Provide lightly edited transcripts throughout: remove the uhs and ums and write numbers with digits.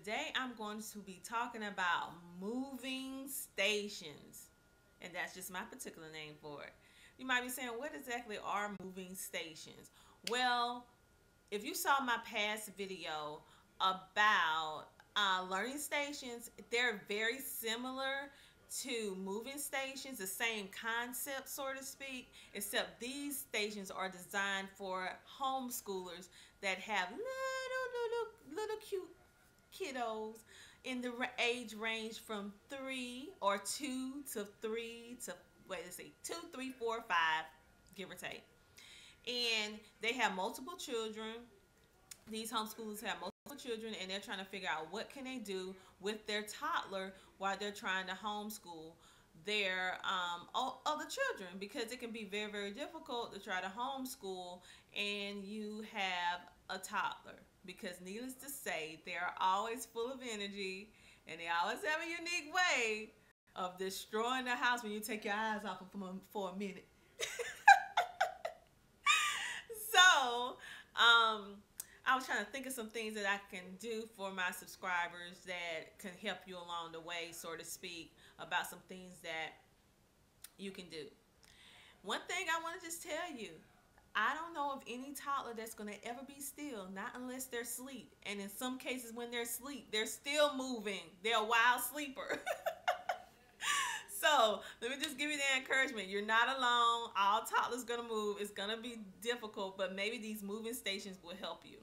today I'm going to be talking about moving stations. And that's just my particular name for it. You might be saying, what exactly are moving stations? Well, if you saw my past video about learning stations, they're very similar to moving stations, the same concept, so to speak, except these stations are designed for homeschoolers that have little cute kiddos in the age range from 3 or 2 to 3 to, wait, let's see, 2, 3, 4, 5, give or take. And they have multiple children. These homeschoolers have multiple children, and they're trying to figure out what can they do with their toddler while they're trying to homeschool their other children, because it can be very, very difficult to try to homeschool and you have a toddler, because needless to say, they're always full of energy and they always have a unique way of destroying the house when you take your eyes off of them for a minute. So I was trying to think of some things that I can do for my subscribers that can help you along the way, so to speak, about some things that you can do. One thing I want to just tell you, I don't know of any toddler that's going to ever be still, not unless they're asleep. And in some cases when they're asleep, they're still moving. They're a wild sleeper. So let me just give you the encouragement. You're not alone. All toddlers going to move. It's going to be difficult, but maybe these moving stations will help you.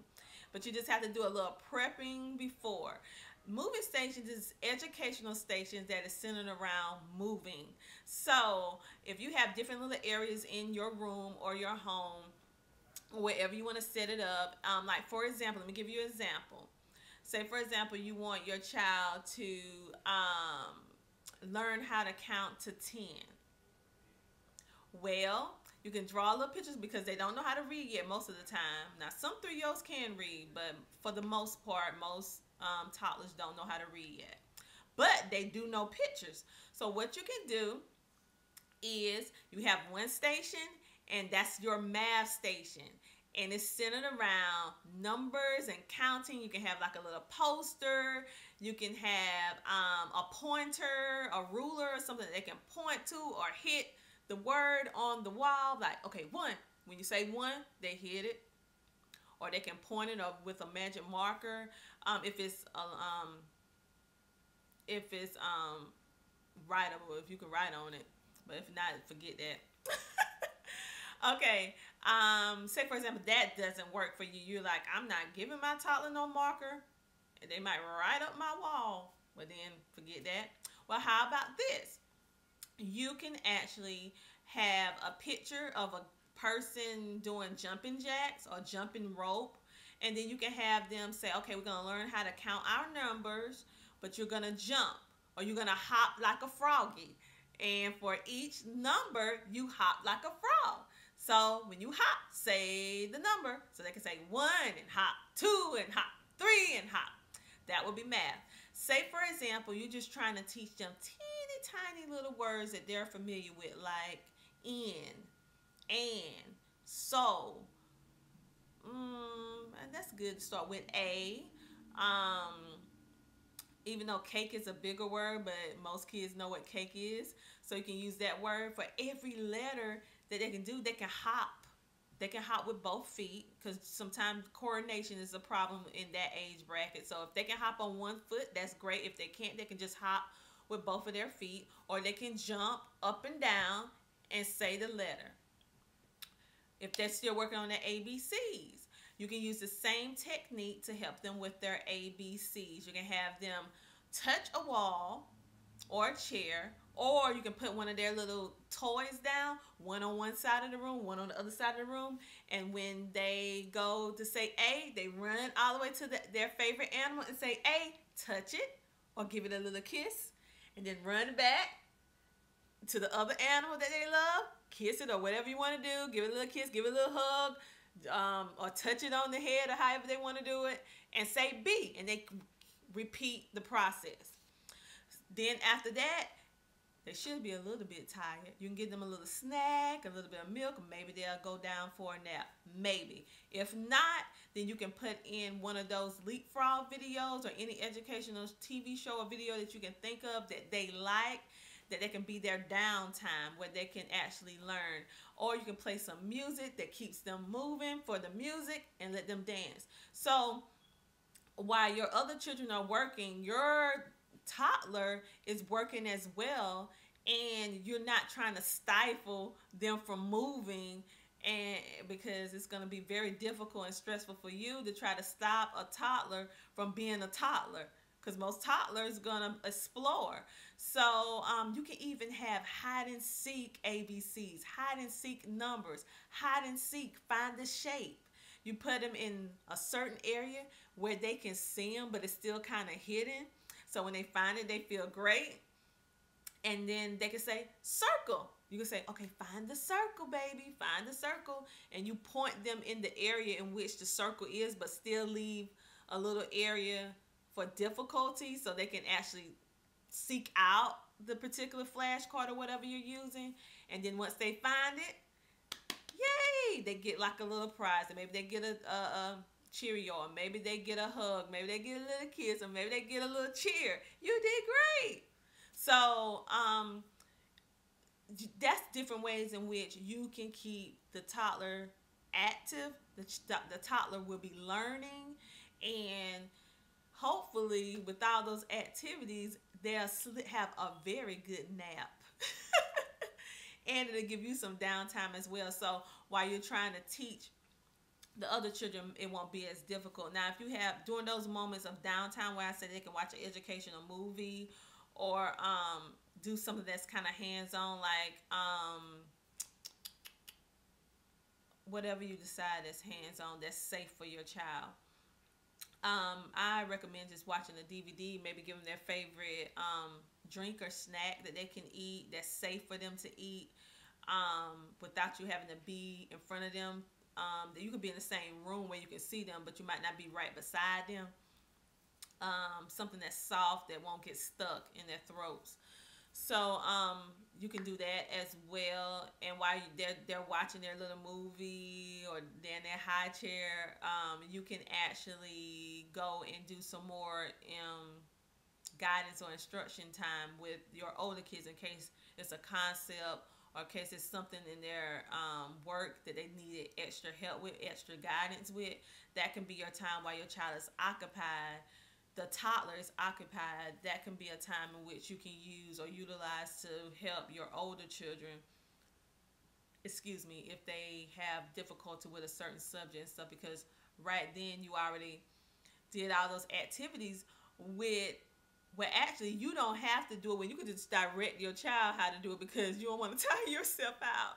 But you just have to do a little prepping before. Moving stations is educational stations that is centered around moving. So if you have different little areas in your room or your home, wherever you want to set it up, like for example, let me give you an example. Say for example, you want your child to learn how to count to 10. Well, you can draw little pictures because they don't know how to read yet most of the time. Now, some 3-year-olds can read, but for the most part, most toddlers don't know how to read yet. But they do know pictures. So what you can do is you have one station, and that's your math station. And it's centered around numbers and counting. You can have like a little poster. You can have a pointer, a ruler, or something that they can point to or hit the word on the wall. Like, okay, 1. When you say 1, they hit it. Or they can point it up with a magic marker. If it's writable, if you can write on it. But if not, forget that. Okay, say for example that doesn't work for you. You're like, I'm not giving my toddler no marker, and they might write up my wall. But then forget that. Well, how about this? You can actually have a picture of a person doing jumping jacks or jumping rope, and then you can have them say, okay, we're going to learn how to count our numbers, but you're going to jump, or you're going to hop like a froggy. And for each number, you hop like a frog. So when you hop, say the number. So they can say 1 and hop, 2 and hop, 3 and hop. That would be math. Say, for example, you're just trying to teach them teeny tiny little words that they're familiar with, like in, and, so. And that's good to start with A. Even though cake is a bigger word, but most kids know what cake is. So you can use that word for every letter that they can do. They can hop. They can hop with both feet, because sometimes coordination is a problem in that age bracket. So if they can hop on one foot, that's great. If they can't, they can just hop with both of their feet, or they can jump up and down and say the letter. If they're still working on their ABCs, you can use the same technique to help them with their ABCs. You can have them touch a wall or a chair, or you can put one of their little toys down, one on one side of the room, one on the other side of the room, and when they go to say A, they run all the way to their favorite animal and say A, touch it, or give it a little kiss, and then run back to the other animal that they love, kiss it, or whatever you want to do, give it a little kiss, give it a little hug, or touch it on the head, or however they want to do it, and say B, and they repeat the process. Then after that, They should be a little bit tired. You can give them a little snack, a little bit of milk, maybe they'll go down for a nap. Maybe. If not, then you can put in one of those leapfrog videos or any educational TV show or video that you can think of that they like, that they can be their downtime where they can actually learn. Or you can play some music that keeps them moving for the music and let them dance. So while your other children are working, your toddler is working as well, and you're not trying to stifle them from moving, and because it's going to be very difficult and stressful for you to try to stop a toddler from being a toddler, because most toddlers are going to explore. So you can even have hide and seek ABCs, hide and seek numbers, hide and seek, find the shape. You put them in a certain area where they can see them, but it's still kind of hidden. So when they find it, they feel great. And then they can say, circle. You can say, okay, find the circle, baby. Find the circle. And you point them in the area in which the circle is, but still leave a little area for difficulty so they can actually seek out the particular flashcard or whatever you're using. And then once they find it, yay, they get like a little prize. And maybe they get a Cheerio, or maybe they get a hug, maybe they get a little kiss, or maybe they get a little cheer. You did great. So that's different ways in which you can keep the toddler active. The toddler will be learning, and hopefully with all those activities, they'll have a very good nap. And it'll give you some downtime as well. So while you're trying to teach the other children, it won't be as difficult. Now, if you have, during those moments of downtime where I said they can watch an educational movie or do something that's kind of hands-on, like whatever you decide that's hands-on, that's safe for your child. I recommend just watching a DVD, maybe give them their favorite drink or snack that they can eat, that's safe for them to eat without you having to be in front of them. That you could be in the same room where you can see them, but you might not be right beside them. Something that's soft that won't get stuck in their throats. So you can do that as well. And while they're watching their little movie or they're in their high chair, you can actually go and do some more guidance or instruction time with your older kids in case it's a concept or in case it's something in their work that they needed extra help with, extra guidance with. That can be your time while your child is occupied. The toddler is occupied. That can be a time in which you can use or utilize to help your older children, if they have difficulty with a certain subject and stuff, because right then you already did all those activities with, well, actually, you don't have to do it when you can just direct your child how to do it, because you don't want to tire yourself out.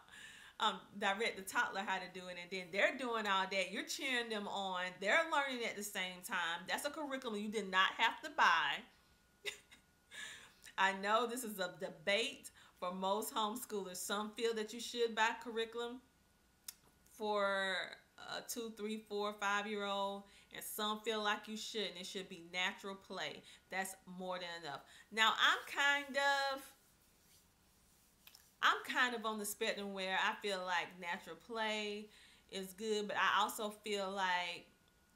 Direct the toddler how to do it, and then they're doing all that. You're cheering them on. They're learning at the same time. That's a curriculum you did not have to buy. I know this is a debate for most homeschoolers. Some feel that you should buy curriculum for a 2, 3, 4, 5-year-old, and some feel like you shouldn't. It should be natural play. That's more than enough. Now, I'm kind of on the spectrum where I feel like natural play is good, but I also feel like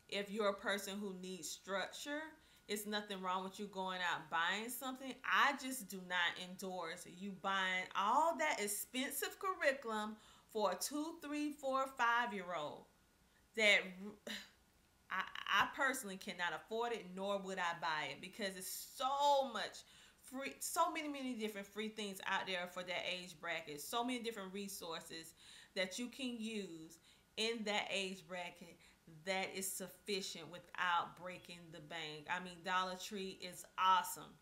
if you're a person who needs structure, it's nothing wrong with you going out buying something. I just do not endorse you buying all that expensive curriculum for a 2, 3, 4, 5-year-old that I personally cannot afford it, nor would I buy it, because it's so much free, so many different free things out there for that age bracket, so many different resources that you can use in that age bracket that is sufficient without breaking the bank. I mean, Dollar Tree is awesome.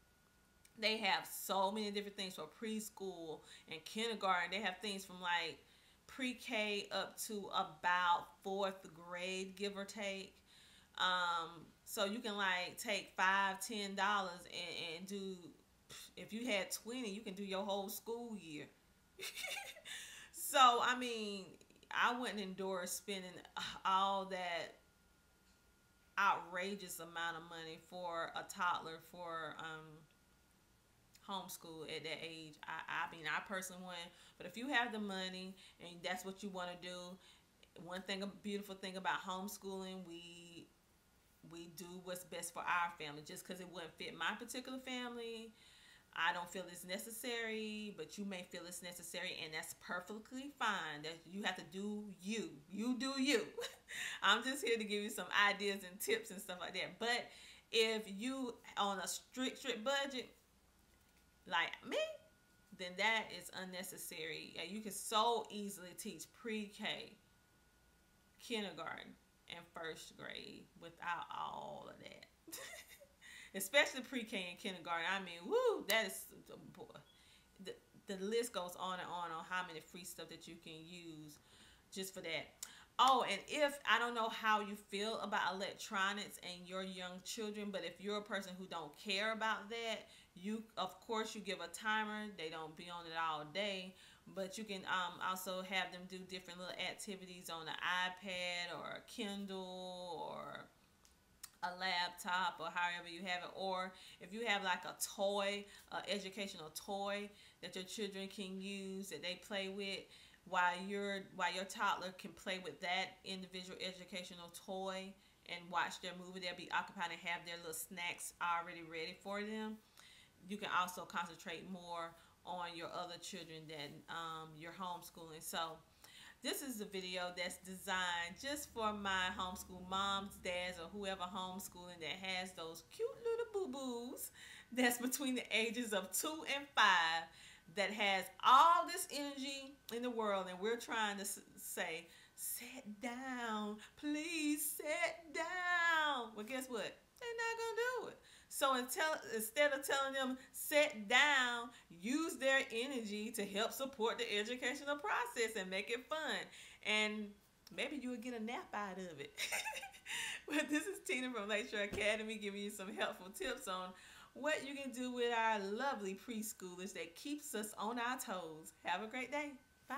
They have so many different things for preschool and kindergarten. They have things from like pre-K up to about 4th grade, give or take. So you can like take $5, $10 and do, if you had 20, you can do your whole school year. So, I mean, I wouldn't endorse spending all that outrageous amount of money for a toddler for homeschool at that age. I mean, I personally wouldn't. But if you have the money and that's what you want to do, one thing, a beautiful thing about homeschooling, we do what's best for our family. Just because it wouldn't fit my particular family, I don't feel it's necessary, but you may feel it's necessary, and that's perfectly fine. That you have to do you. You do you. I'm just here to give you some ideas and tips and stuff like that. But if you on a strict budget, like me, then that is unnecessary. You can so easily teach pre-K, kindergarten, and first grade without all of that. Especially pre-K and kindergarten. I mean, woo, that is, boy, the list goes on and on how many free stuff that you can use just for that. Oh, and if, I don't know how you feel about electronics and your young children, but if you're a person who don't care about that, you, of course, you give a timer. They don't be on it all day, but you can also have them do different little activities on an iPad or a Kindle or a laptop or however you have it. Or if you have like a toy, educational toy that your children can use that they play with, while your toddler can play with that individual educational toy and watch their movie, they'll be occupied and have their little snacks already ready for them. You can also concentrate more on your other children than your homeschooling. So this is a video that's designed just for my homeschool moms, dads, or whoever homeschooling that has those cute little boo-boos that's between the ages of 2 and 5 that has all this energy in the world, and we're trying to say, sit down, please sit down. Well, guess what? They're not going to do it. So instead of telling them sit down, use their energy to help support the educational process and make it fun. And maybe you will get a nap out of it. Well, this is Tina from Lakeshore Academy giving you some helpful tips on what you can do with our lovely preschoolers that keeps us on our toes. Have a great day. Bye.